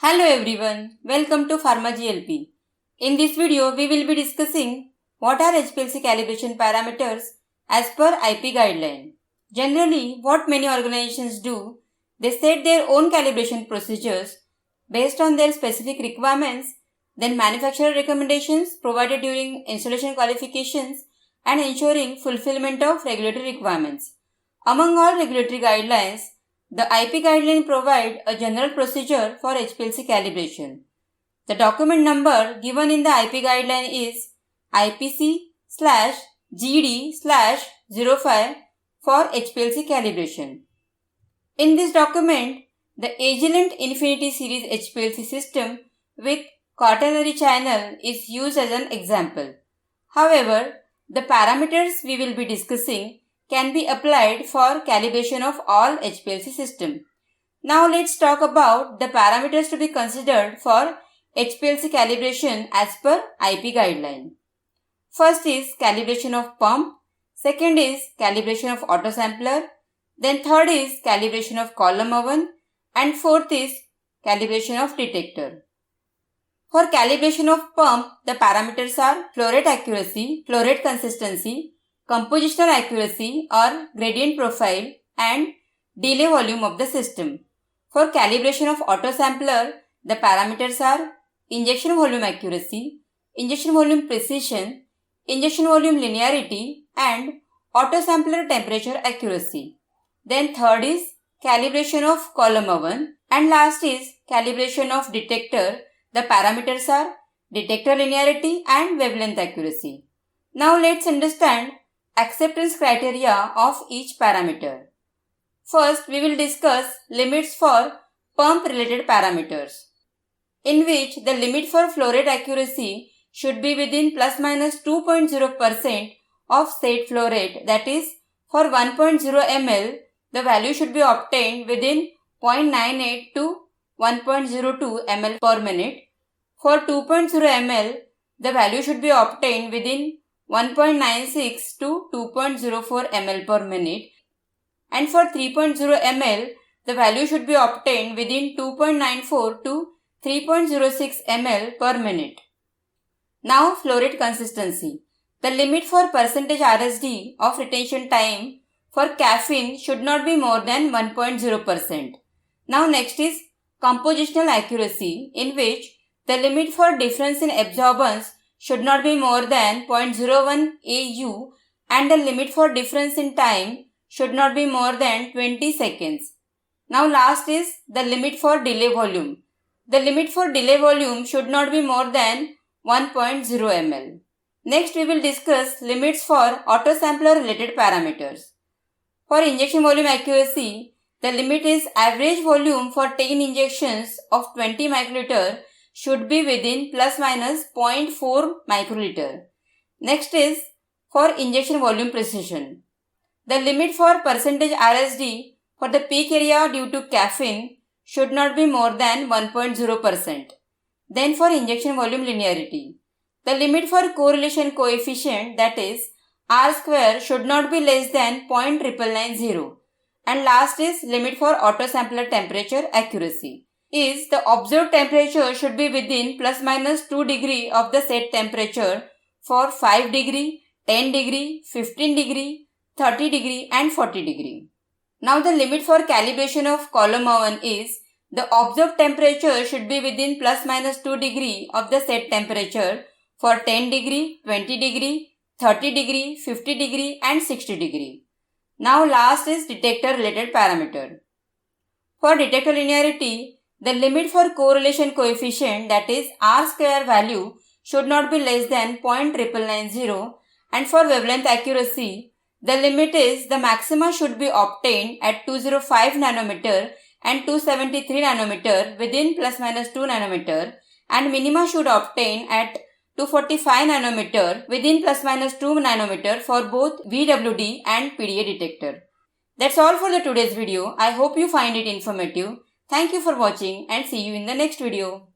Hello everyone, welcome to Pharma GLP. In this video, we will be discussing what are HPLC calibration parameters as per IP guideline. Generally, what many organizations do, they set their own calibration procedures based on their specific requirements, then manufacturer recommendations provided during installation qualifications and ensuring fulfillment of regulatory requirements. Among all regulatory guidelines, the IP guideline provides a general procedure for HPLC calibration. The document number given in the IP guideline is IPC/GD/05 for HPLC calibration. In this document, the Agilent Infinity Series HPLC system with quaternary channel is used as an example. However, the parameters we will be discussing can be applied for calibration of all HPLC system. Now let's talk about the parameters to be considered for HPLC calibration as per IP guideline. First is calibration of pump, second is calibration of autosampler, then third is calibration of column oven, and fourth is calibration of detector. For calibration of pump, the parameters are flow rate accuracy, flow rate consistency, compositional accuracy or gradient profile, and delay volume of the system. For calibration of autosampler, the parameters are injection volume accuracy, injection volume precision, injection volume linearity, and autosampler temperature accuracy. Then third is calibration of column oven, and last is calibration of detector. The parameters are detector linearity and wavelength accuracy. Now let's understand acceptance criteria of each parameter. First, we will discuss limits for pump related parameters, in which the limit for flow rate accuracy should be within plus minus 2.0% of set flow rate, that is, for 1.0 ml, the value should be obtained within 0.98 to 1.02 ml per minute. For 2.0 ml, the value should be obtained within 1.96 to 2.04 ml per minute, and for 3.0 ml, the value should be obtained within 2.94 to 3.06 ml per minute. Now flow rate consistency. The limit for percentage RSD of retention time for caffeine should not be more than 1.0%. Now next is compositional accuracy, in which the limit for difference in absorbance should not be more than 0.01 AU, and the limit for difference in time should not be more than 20 seconds. Now last is the limit for delay volume. The limit for delay volume should not be more than 1.0 ml. Next we will discuss limits for autosampler related parameters. For injection volume accuracy, the limit is average volume for 10 injections of 20 microliter should be within plus minus 0.4 microliter. Next is for injection volume precision. The limit for percentage RSD for the peak area due to caffeine should not be more than 1.0%. Then for injection volume linearity, the limit for correlation coefficient, that is R square, should not be less than 0.990. And last is limit for autosampler temperature accuracy, is the observed temperature should be within plus minus 2 degree of the set temperature for 5 degree, 10 degree, 15 degree, 30 degree and 40 degree. Now the limit for calibration of column oven is the observed temperature should be within plus minus 2 degree of the set temperature for 10 degree, 20 degree, 30 degree, 50 degree and 60 degree. Now last is detector related parameter. For detector linearity, the limit for correlation coefficient, that is R square value, should not be less than 0.990, and for wavelength accuracy, the limit is the maxima should be obtained at 205 nanometer and 273 nanometer within plus minus 2 nanometer, and minima should obtain at 245 nanometer within plus minus 2 nanometer for both VWD and PDA detector. That's all for the today's video. I hope you find it informative. Thank you for watching and see you in the next video.